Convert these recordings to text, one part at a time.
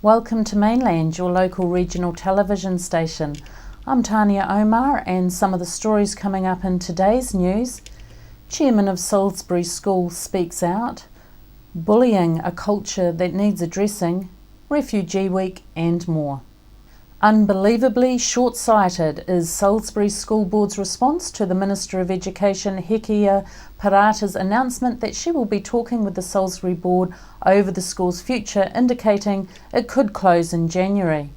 Welcome to Mainland, your local regional television station. I'm Tania Omar, and some of the stories coming up in today's news. Chairman of Salisbury School speaks out. Bullying, a culture that needs addressing. Refugee Week and more. Unbelievably short-sighted is Salisbury School Board's response to the Minister of Education, Hekia Parata's announcement that she will be talking with the Salisbury Board over the school's future, indicating it could close in January.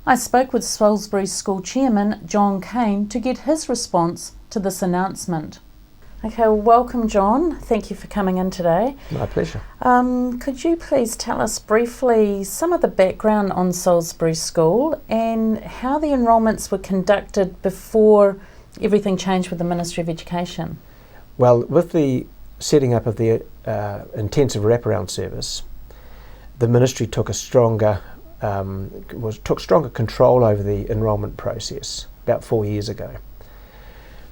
I spoke with Salisbury School Chairman John Kane to get his response to this announcement. Okay, well, welcome John. Thank you for coming in today. My pleasure. Could you please tell us briefly some of the background on Salisbury School and how the enrolments were conducted before everything changed with the Ministry of Education? Well, with the setting up of the intensive wraparound service, the Ministry took stronger control over the enrolment process about 4 years ago.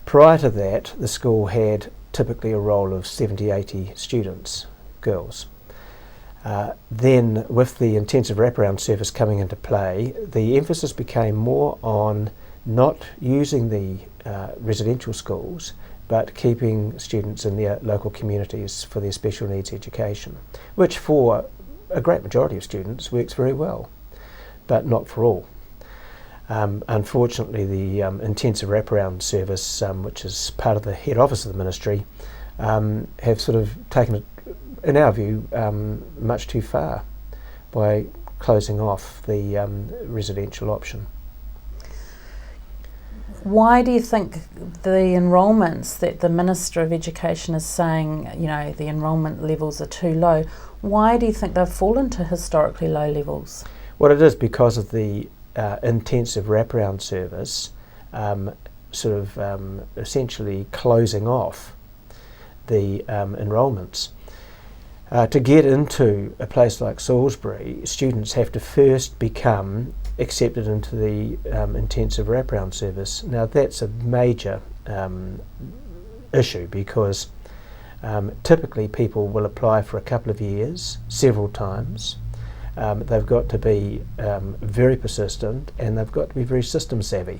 Prior to that, the school had typically a roll of 70-80 students, girls. Then, with the intensive wraparound service coming into play, the emphasis became more on not using the residential schools, but keeping students in their local communities for their special needs education, which for a great majority of students works very well, but not for all. Unfortunately, the intensive wraparound service, which is part of the head office of the ministry, have sort of taken it, in our view, much too far by closing off the residential option. Why do you think the enrolments that the Minister of Education is saying, the enrolment levels are too low, why do you think they've fallen to historically low levels? Well, it is because of the intensive wraparound service essentially closing off the enrolments. To get into a place like Salisbury, students have to first become accepted into the intensive wraparound service. Now that's a major issue because typically people will apply for a couple of years, several times. They've got to be very persistent and they've got to be very system savvy.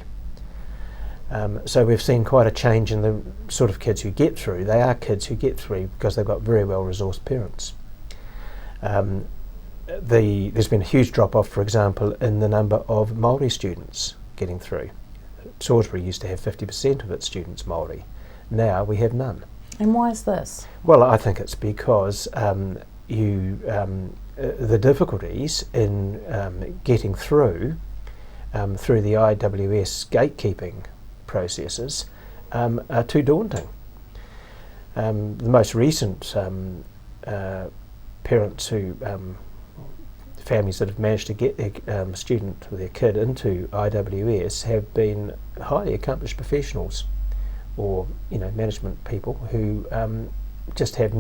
So we've seen quite a change in the sort of kids who get through. They are kids who get through because they've got very well-resourced parents. There's been a huge drop-off, for example, in the number of Māori students getting through. Salisbury used to have 50% of its students Māori. Now we have none. And why is this? Well, I think it's because the difficulties in getting through the IWS gatekeeping processes are too daunting. The most recent parents families that have managed to get their student or their kid into IWS have been highly accomplished professionals or management people who just have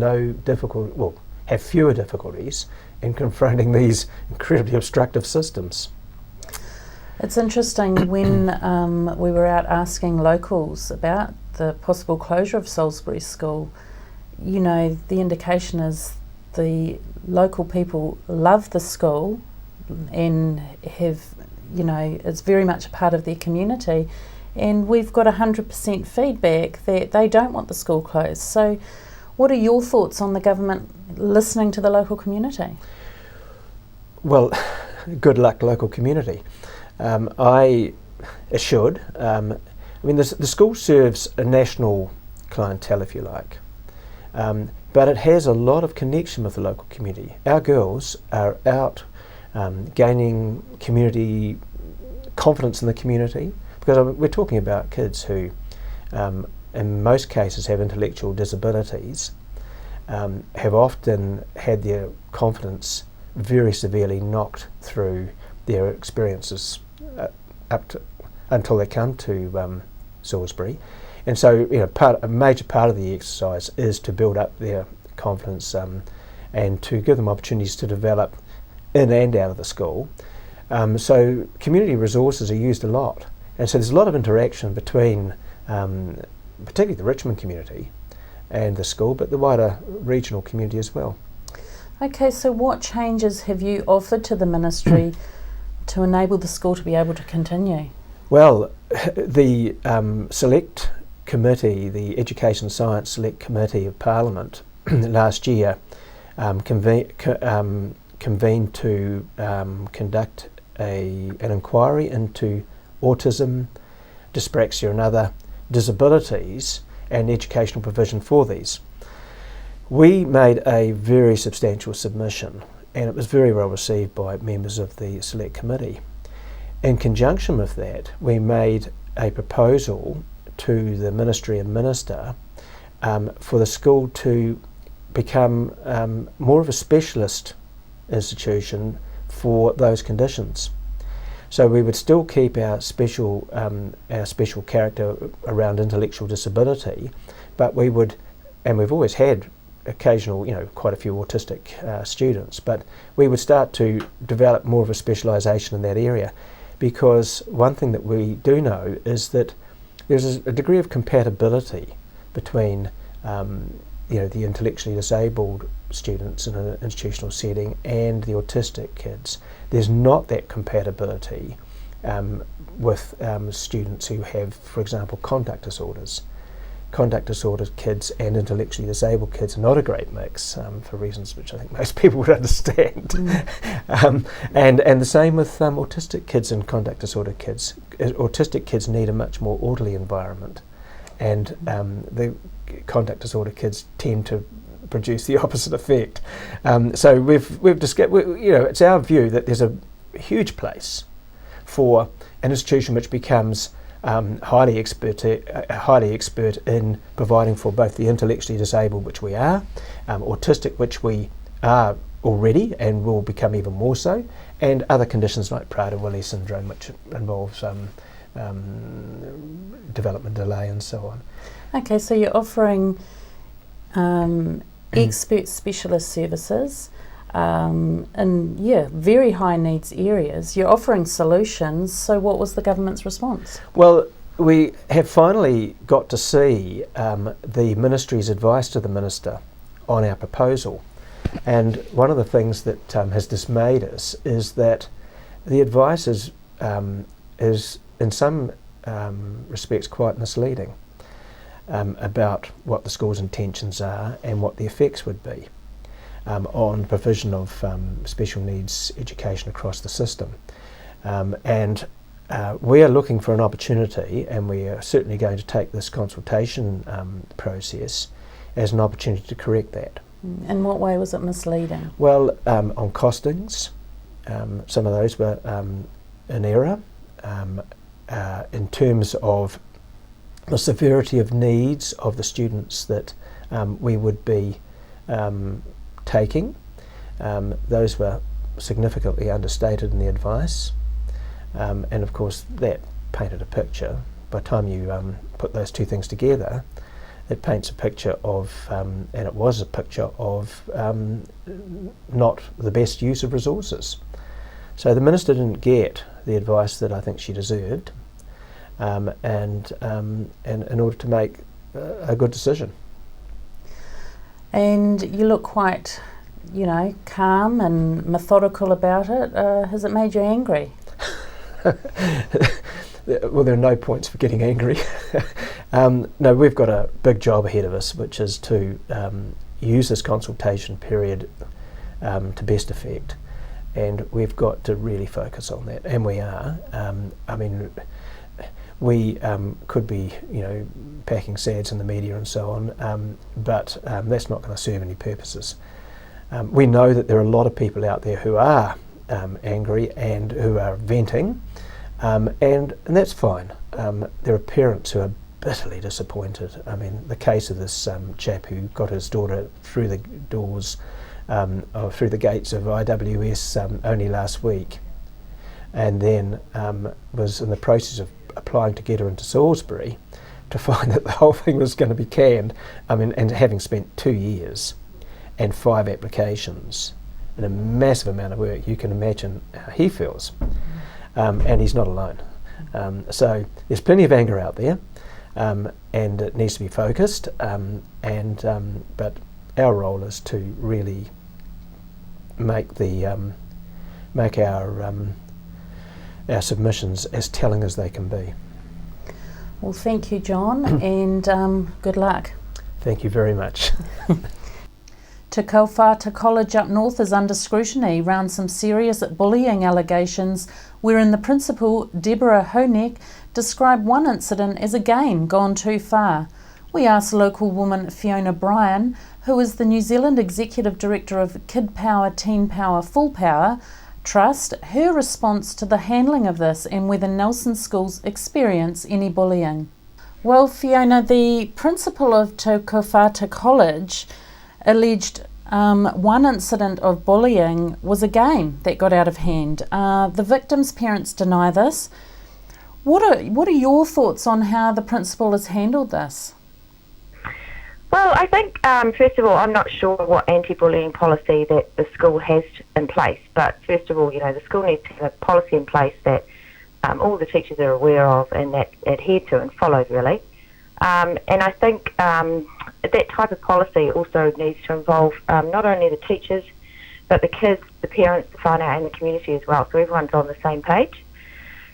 have fewer difficulties in confronting these incredibly obstructive systems. It's interesting when we were out asking locals about the possible closure of Salisbury School, the indication is the local people love the school and have, it's very much a part of their community, and we've got 100% feedback that they don't want the school closed. So what are your thoughts on the government listening to the local community? Well, good luck, local community. It should. The school serves a national clientele, if you like, but it has a lot of connection with the local community. Our girls are out gaining community confidence in the community, because we're talking about kids who in most cases have intellectual disabilities, have often had their confidence very severely knocked through their experiences until they come to Salisbury. And so a major part of the exercise is to build up their confidence and to give them opportunities to develop in and out of the school. So community resources are used a lot. And so there's a lot of interaction between particularly the Richmond community and the school, but the wider regional community as well. Okay, so what changes have you offered to the ministry to enable the school to be able to continue? Well, the Select Committee, the Education Science Select Committee of Parliament last year convened to conduct an inquiry into autism, dyspraxia and other disabilities and educational provision for these. We made a very substantial submission and it was very well received by members of the Select Committee. In conjunction with that, we made a proposal to the Ministry and Minister for the school to become more of a specialist institution for those conditions. So we would still keep our special character around intellectual disability, but we would, and we've always had occasional, quite a few autistic students, but we would start to develop more of a specialisation in that area, because one thing that we do know is that there's a degree of compatibility between the intellectually disabled students in an institutional setting and the autistic kids. There's not that compatibility with students who have, for example, conduct disorders. Conduct disordered kids and intellectually disabled kids are not a great mix for reasons which I think most people would understand. And the same with autistic kids and conduct disordered kids. Autistic kids need a much more orderly environment, and the conduct disorder kids tend to produce the opposite effect. So we've discussed, it's our view that there's a huge place for an institution which becomes highly expert in providing for both the intellectually disabled, which we are, autistic, which we are already and will become even more so, and other conditions like Prader-Willi syndrome, which involves development delay and so on. Okay, so you're offering expert specialist services in very high needs areas. You're offering solutions, so what was the government's response? Well, we have finally got to see the ministry's advice to the minister on our proposal, and one of the things that has dismayed us is that the advice is in some respects quite misleading about what the school's intentions are and what the effects would be on provision of special needs education across the system. And we are looking for an opportunity, and we are certainly going to take this consultation process as an opportunity to correct that. In what way was it misleading? Well, on costings, some of those were in error. In terms of the severity of needs of the students that we would be taking, those were significantly understated in the advice, and of course that painted a picture. By the time you put those two things together, it paints a picture of, and it was a picture of, not the best use of resources. So the Minister didn't get the advice that I think she deserved, and in order to make a good decision. And you look quite, calm and methodical about it. Has it made you angry? Well, there are no points for getting angry. No, we've got a big job ahead of us, which is to use this consultation period to best effect, and we've got to really focus on that, and we are. We could be, packing sads in the media and so on, but that's not going to serve any purposes. We know that there are a lot of people out there who are angry and who are venting, and that's fine. There are parents who are bitterly disappointed. The case of this chap who got his daughter through the doors, or through the gates of IWS only last week, and then was in the process of applying to get her into Salisbury, to find that the whole thing was going to be canned. And having spent 2 years and 5 applications in a massive amount of work. You can imagine how he feels. And he's not alone. So there's plenty of anger out there, and it needs to be focused. But our role is to really make our submissions as telling as they can be. Well, thank you, John, and good luck. Thank you very much. Te Kauwhata College up north is under scrutiny around some serious bullying allegations, wherein the principal, Deborah Honeck, described one incident as a game gone too far. We asked local woman Fiona Bryan, who is the New Zealand Executive Director of Kid Power, Teen Power, Full Power Trust, her response to the handling of this and whether Nelson schools experience any bullying. Well, Fiona, the principal of Te Kauwhata College alleged one incident of bullying was a game that got out of hand. The victim's parents deny this. What are your thoughts on how the principal has handled this? Well, I think, first of all, I'm not sure what anti-bullying policy that the school has in place, but first of all, the school needs to have a policy in place that all the teachers are aware of and that adhere to and follow, really. And I think that type of policy also needs to involve not only the teachers, but the kids, the parents, the whānau and the community as well, so everyone's on the same page.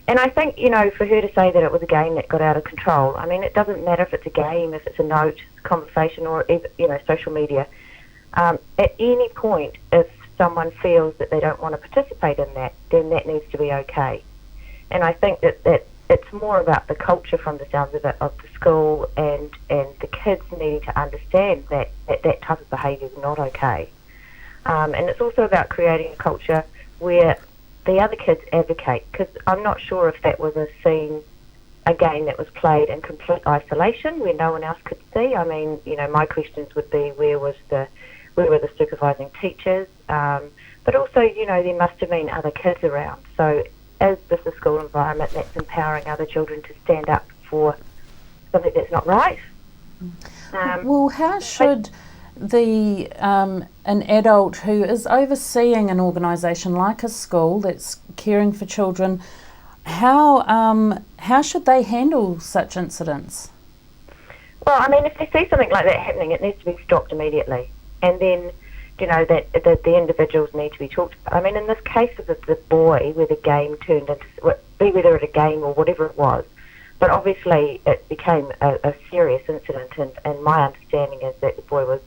And I think, for her to say that it was a game that got out of control, I mean, it doesn't matter if it's a game, if it's a note, conversation, or, social media. At any point, if someone feels that they don't want to participate in that, then that needs to be okay. And I think that it's more about the culture, from the sounds of it, of the school and the kids needing to understand that type of behaviour is not okay. And it's also about creating a culture where the other kids advocate, because I'm not sure if that was a game that was played in complete isolation where no one else could see. I mean, my questions would be where were the supervising teachers, but also, there must have been other kids around. So is this a school environment that's empowering other children to stand up for something that's not right? Well, how should an adult who is overseeing an organisation like a school that's caring for children, how should they handle such incidents? Well, I mean, if they see something like that happening, it needs to be stopped immediately, and then that the individuals need to be talked about. I mean, in this case of the boy, where the game turned into, whether it a game or whatever it was, but obviously it became a serious incident, and my understanding is that the boy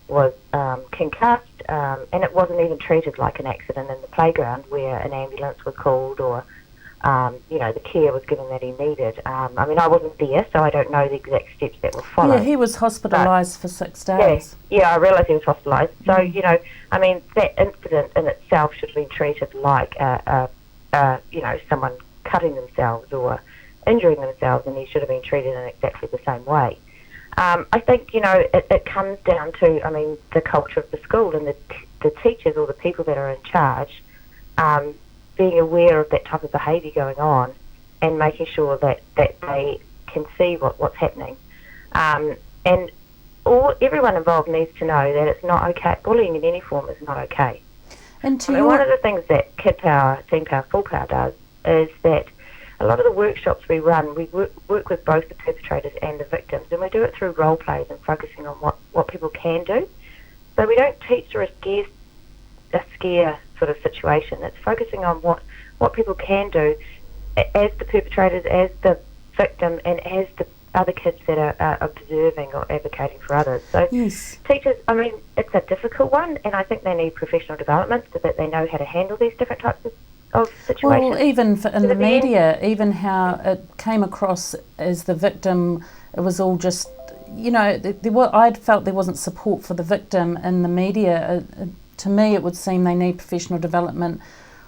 was concussed, and it wasn't even treated like an accident in the playground where an ambulance was called or the care was given that he needed. I mean, I wasn't there, so I don't know the exact steps that were followed. Yeah, he was hospitalised for 6 days. Yeah, I realise he was hospitalised. So, I mean, that incident in itself should have been treated like, someone cutting themselves or injuring themselves, and he should have been treated in exactly the same way. I think, it comes down to, the culture of the school and the teachers or the people that are in charge being aware of that type of behaviour going on and making sure that they can see what's happening. And everyone involved needs to know that it's not okay. Bullying in any form is not okay. And one of the things that Kid Power, Teen Power, Full Power does is that a lot of the workshops we run, we work with both the perpetrators and the victims, and we do it through role plays and focusing on what people can do. So we don't teach through a scare sort of situation. It's focusing on what people can do as the perpetrators, as the victim, and as the other kids that are observing or advocating for others. So yes. Teachers, it's a difficult one, and I think they need professional development so that they know how to handle these different types of situations. Well, even in the media, even how it came across as the victim, it was all just, I'd felt there wasn't support for the victim in the media. To me, it would seem they need professional development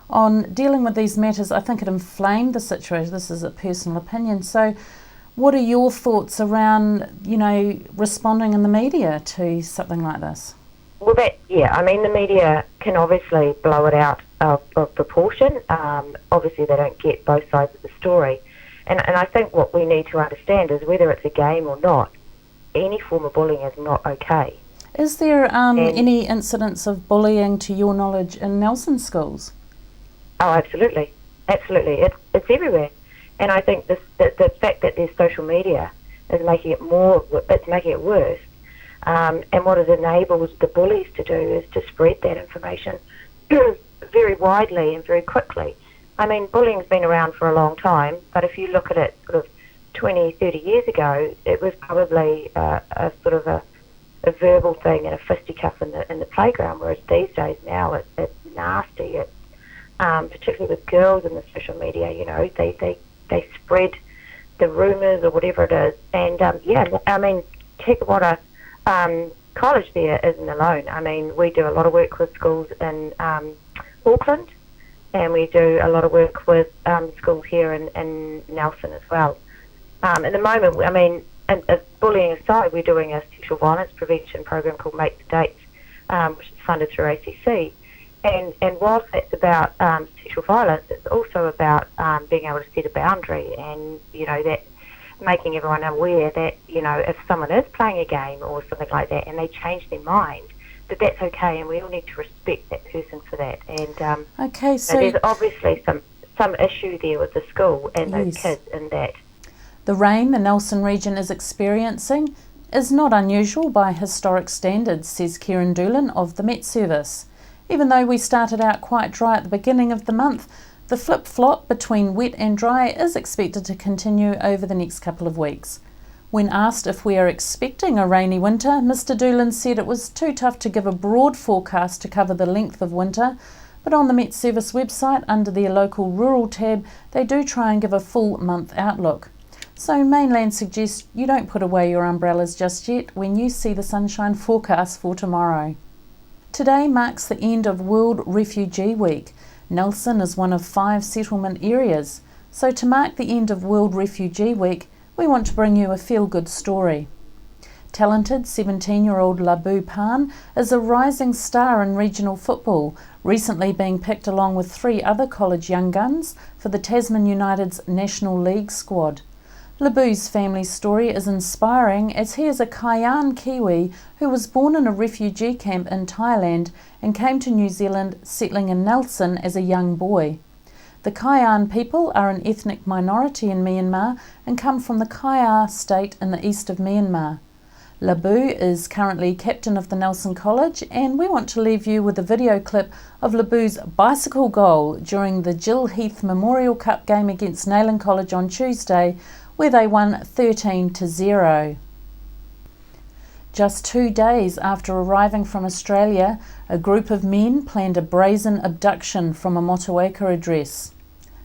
on dealing with these matters. I think it inflamed the situation. This is a personal opinion. So what are your thoughts around, responding in the media to something like this? Well, the media can obviously blow it out of proportion. Obviously, they don't get both sides of the story. And I think what we need to understand is whether it's a game or not, any form of bullying is not okay. Is there any incidents of bullying, to your knowledge, in Nelson schools? Oh, absolutely. Absolutely. It's everywhere. And I think the fact that there's social media is making it worse. And what it enables the bullies to do is to spread that information very widely and very quickly. I mean, bullying's been around for a long time, but if you look at it sort of 20, 30 years ago, it was probably a sort of a verbal thing and a fisticuff in the playground, whereas these days now it's nasty. It's particularly with girls in the social media, you know, they spread the rumours or whatever it is. And I mean, Te Kawara College there isn't alone. I mean, we do a lot of work with schools in Auckland, and we do a lot of work with schools here in Nelson as well. At the moment, I mean, and bullying aside, we're doing a sexual violence prevention program called Make the Date, which is funded through ACC. And whilst that's about sexual violence, it's also about being able to set a boundary, and, you know, that making everyone aware that, you know, if someone is playing a game or something like that and they change their mind, that's okay, and we all need to respect that person for that. And okay, so there's obviously some issue there with the school and those kids in that. The rain the Nelson region is experiencing is not unusual by historic standards, says Kieran Doolan of the Met Service. Even though we started out quite dry at the beginning of the month, the flip-flop between wet and dry is expected to continue over the next couple of weeks. When asked if we are expecting a rainy winter, Mr Doolan said it was too tough to give a broad forecast to cover the length of winter, but on the Met Service website, under their local rural tab, they do try and give a full month outlook. So Mainland suggests you don't put away your umbrellas just yet when you see the sunshine forecast for tomorrow. Today marks the end of World Refugee Week. Nelson is one of 5 settlement areas, so to mark the end of World Refugee Week, we want to bring you a feel-good story. Talented 17-year-old Labu Pan is a rising star in regional football, recently being picked along with 3 other college young guns for the Tasman United's National League squad. Labu's family story is inspiring, as he is a Kayan Kiwi who was born in a refugee camp in Thailand and came to New Zealand, settling in Nelson as a young boy. The Kayan people are an ethnic minority in Myanmar and come from the Kayah state in the east of Myanmar. Labu is currently captain of the Nelson College, and we want to leave you with a video clip of Labu's bicycle goal during the Jill Heath Memorial Cup game against Mainland College on Tuesday, where they won 13-0. Just 2 days after arriving from Australia, a group of men planned a brazen abduction from a Motueka address.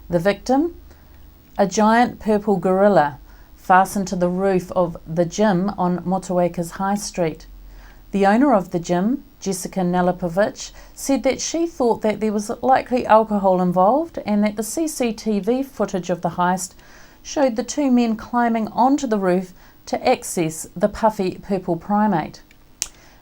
The victim? A giant purple gorilla fastened to the roof of the gym on Motueka's High Street. The owner of the gym, Jessica Nelipovic, said that she thought that there was likely alcohol involved and that the CCTV footage of the heist showed the 2 men climbing onto the roof to access the puffy purple primate.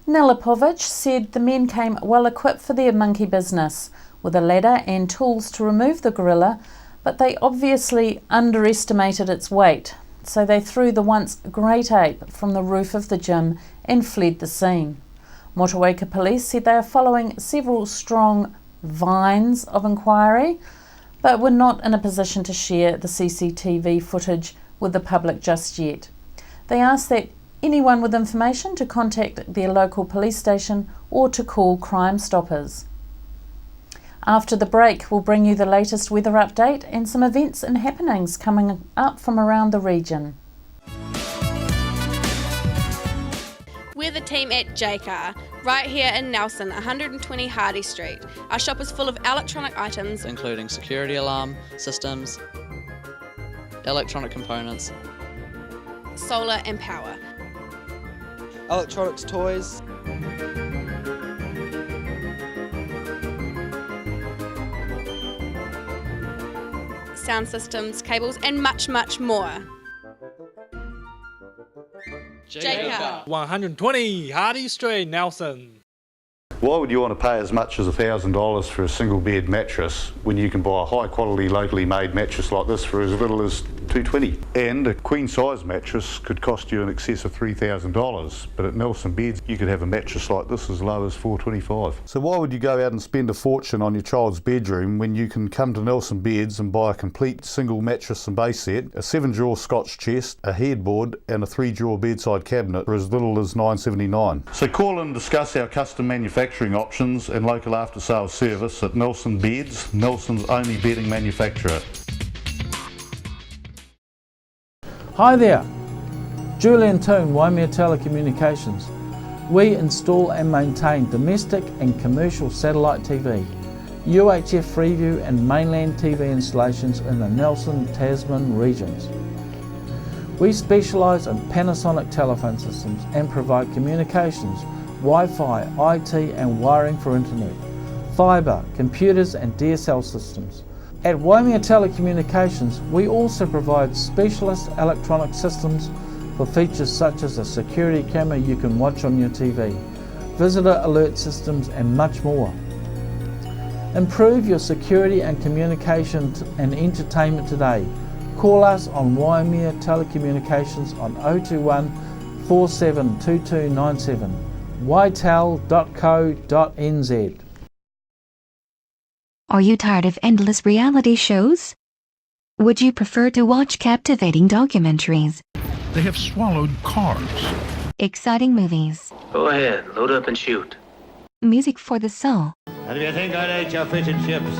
Nelipovic said the men came well equipped for their monkey business, with a ladder and tools to remove the gorilla, but they obviously underestimated its weight, so they threw the once great ape from the roof of the gym and fled the scene. Motueka police said they are following several strong vines of inquiry, but were not in a position to share the CCTV footage with the public just yet. They asked that anyone with information to contact their local police station or to call Crime Stoppers. After the break, we'll bring you the latest weather update and some events and happenings coming up from around the region. We're the team at JCar, right here in Nelson, 120 Hardy Street. Our shop is full of electronic items, including security alarm systems, electronic components, solar and power, electronics, toys, sound systems, cables, and much, much more. JCar. 120 Hardy Street, Nelson. Why would you want to pay as much as $1,000 for a single bed mattress when you can buy a high quality locally made mattress like this for as little as $220? And a queen size mattress could cost you in excess of $3,000, but at Nelson Beds you could have a mattress like this as low as $425. So why would you go out and spend a fortune on your child's bedroom when you can come to Nelson Beds and buy a complete single mattress and base set, a 7-drawer Scotch chest, a headboard and a 3-drawer bedside cabinet for as little as $979? So call and discuss our custom manufacturing options and local after sales service at Nelson Beds, Nelson's only bedding manufacturer. Hi there, Julian Toon, Waimea Telecommunications. We install and maintain domestic and commercial satellite TV, UHF Freeview and Mainland TV installations in the Nelson, Tasman regions. We specialise in Panasonic telephone systems and provide communications, Wi-Fi, IT and wiring for internet, fibre, computers and DSL systems. At Waimea Telecommunications, we also provide specialist electronic systems for features such as a security camera you can watch on your TV, visitor alert systems and much more. Improve your security and communication and entertainment today. Call us on Waimea Telecommunications on 021 472297. ytel.co.nz. Are you tired of endless reality shows? Would you prefer to watch captivating documentaries? They have swallowed cars. Exciting movies. Go ahead, load up and shoot. Music for the soul. And if you think I'd ate your fish and chips,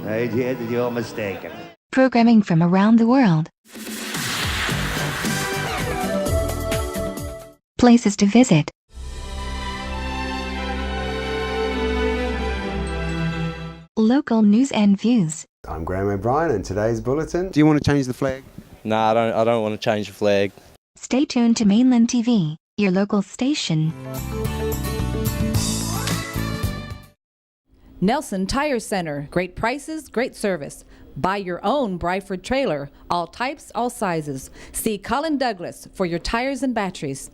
I did, you're mistaken. Programming from around the world. Places to visit. Local news and views. I'm Graham O'Brien and today's bulletin. Do you want to change the flag? No, I don't want to change the flag. Stay tuned to Mainland TV, your local station. Nelson Tire Center. Great prices, great service. Buy your own Bryford trailer. All types, all sizes. See Colin Douglas for your tires and batteries.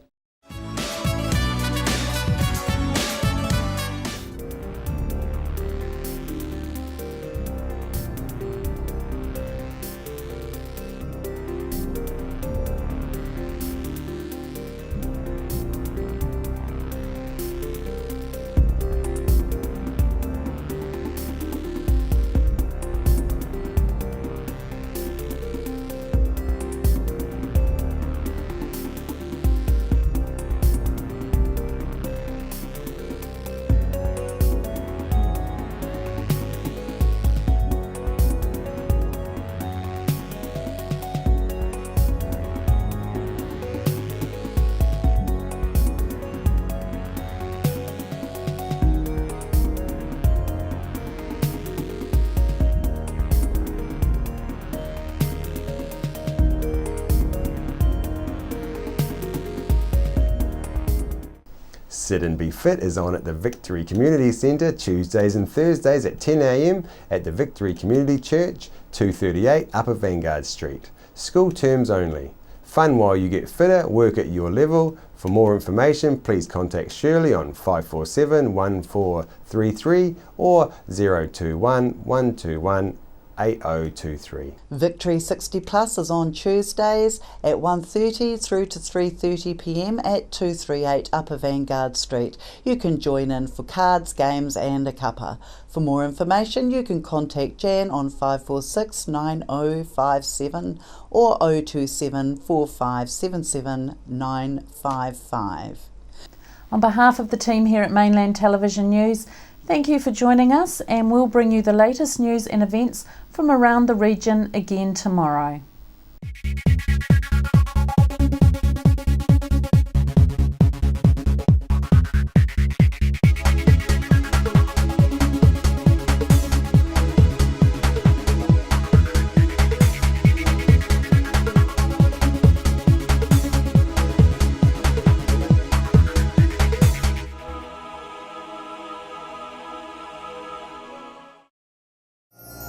Sit and Be Fit is on at the Victory Community Centre Tuesdays and Thursdays at 10 a.m. at the Victory Community Church, 238 Upper Vanguard Street. School terms only. Fun while you get fitter, work at your level. For more information, please contact Shirley on 547 1433 or 021 121 8023. Victory 60 Plus is on Tuesdays at 1:30 through to 3:30 p.m. at 238 Upper Vanguard Street. You can join in for cards, games and a cuppa. For more information you can contact Jan on 546 9057 or 027 4577 955. On behalf of the team here at Mainland Television News, thank you for joining us, and we'll bring you the latest news and events from around the region again tomorrow.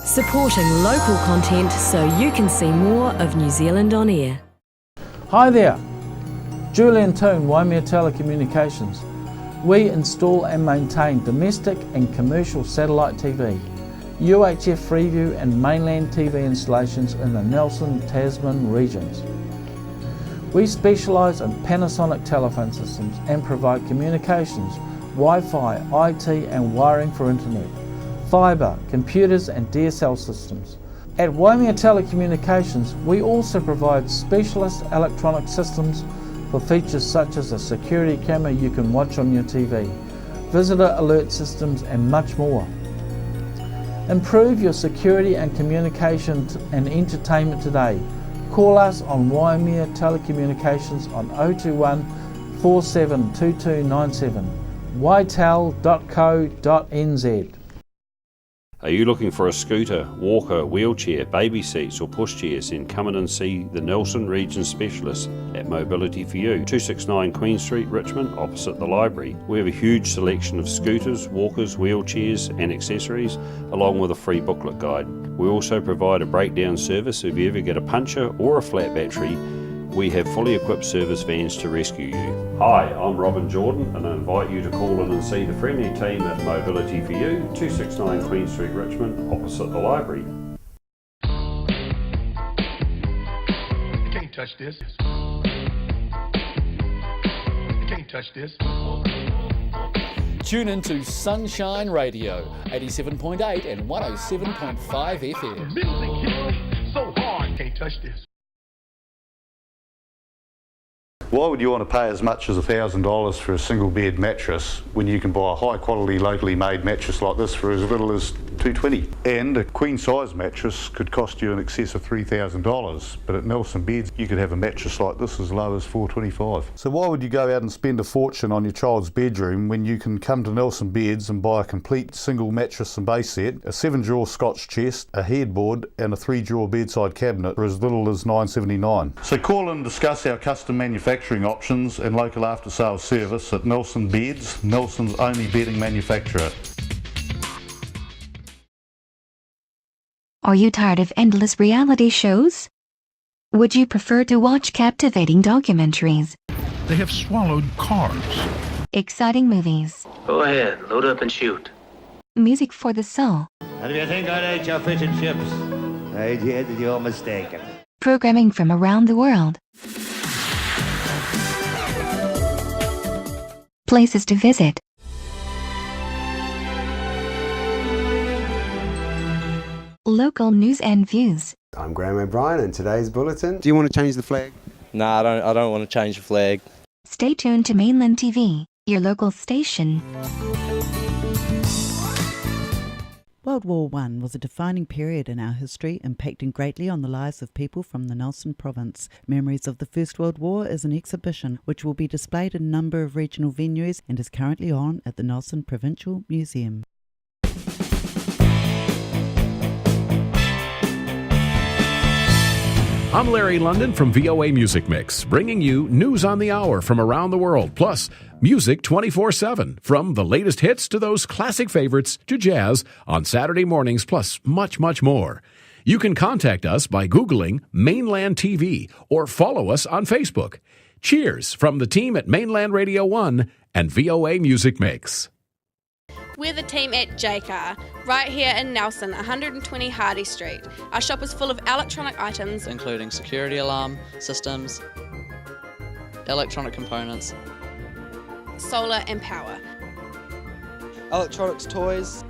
Supporting local content so you can see more of New Zealand on air. Hi there, Julian Toon, Waimea Telecommunications. We install and maintain domestic and commercial satellite TV, UHF Freeview and Mainland TV installations in the Nelson, Tasman regions. We specialise in Panasonic telephone systems and provide communications, Wi-Fi, IT and wiring for internet, fibre, computers and DSL systems. At Waimea Telecommunications, we also provide specialist electronic systems for features such as a security camera you can watch on your TV, visitor alert systems and much more. Improve your security and communication and entertainment today. Call us on Waimea Telecommunications on 021 472297, ytel.co.nz. Are you looking for a scooter, walker, wheelchair, baby seats or pushchairs? Then come in and see the Nelson Region Specialist at Mobility for You, 269 Queen Street, Richmond, opposite the library. We have a huge selection of scooters, walkers, wheelchairs and accessories, along with a free booklet guide. We also provide a breakdown service if you ever get a puncture or a flat battery. We have fully equipped service vans to rescue you. Hi, I'm Robin Jordan and I invite you to call in and see the friendly team at Mobility for You, 269 Queen Street, Richmond, opposite the library. You can't touch this. You can't touch this. Tune into Sunshine Radio, 87.8 and 107.5 FM. The music hits so hard, you can't touch this. Why would you want to pay as much as $1,000 for a single bed mattress when you can buy a high quality locally made mattress like this for as little as $220? And a queen size mattress could cost you in excess of $3,000, but at Nelson Beds you could have a mattress like this as low as $425. So why would you go out and spend a fortune on your child's bedroom when you can come to Nelson Beds and buy a complete single mattress and base set, a 7-drawer Scotch chest, a headboard and a 3-drawer bedside cabinet for as little as $979? So call and discuss our custom manufacturing options and local after sales service at Nelson Beds, Nelson's only bedding manufacturer. Are you tired of endless reality shows? Would you prefer to watch captivating documentaries, They have swallowed cars. exciting movies, Go ahead, load up and shoot. music for the soul, And if you think I'd ate your fish and chips, you're mistaken. programming from around the world, places to visit, local news and views, I'm Graham O'Brien and today's bulletin. Do you want to change the flag? Nah, I don't want to change the flag. Stay tuned to Mainland TV, your local station. World War I was a defining period in our history, impacting greatly on the lives of people from the Nelson province. Memories of the First World War is an exhibition which will be displayed in a number of regional venues and is currently on at the Nelson Provincial Museum. I'm Larry London from VOA Music Mix, bringing you news on the hour from around the world, plus music 24/7, from the latest hits to those classic favorites to jazz on Saturday mornings, plus much, much more. You can contact us by Googling Mainland TV or follow us on Facebook. Cheers from the team at Mainland Radio 1 and VOA Music Mix. We're the team at JCar, right here in Nelson, 120 Hardy Street. Our shop is full of electronic items, including security alarm systems, electronic components, solar and power, electronics toys,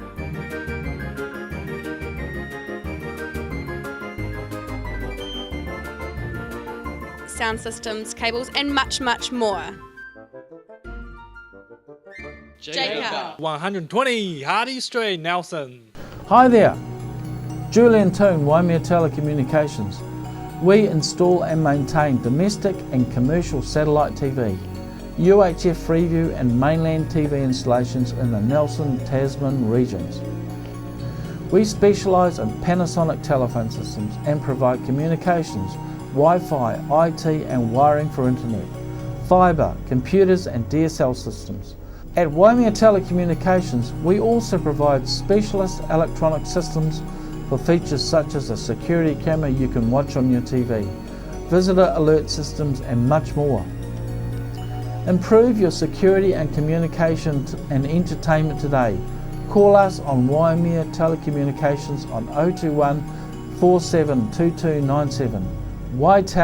sound systems, cables, and much, much more. JCar. 120 Hardy Street, Nelson. Hi there, Julian Toon, Waimea Telecommunications. We install and maintain domestic and commercial satellite TV, UHF Freeview and Mainland TV installations in the Nelson, Tasman regions. We specialise in Panasonic telephone systems and provide communications, Wi-Fi, IT and wiring for internet, fibre, computers and DSL systems. At Waimea Telecommunications, we also provide specialist electronic systems for features such as a security camera you can watch on your TV, visitor alert systems and much more. Improve your security and communication and entertainment today. Call us on Waimea Telecommunications on 021 472297. ytel.co.nz.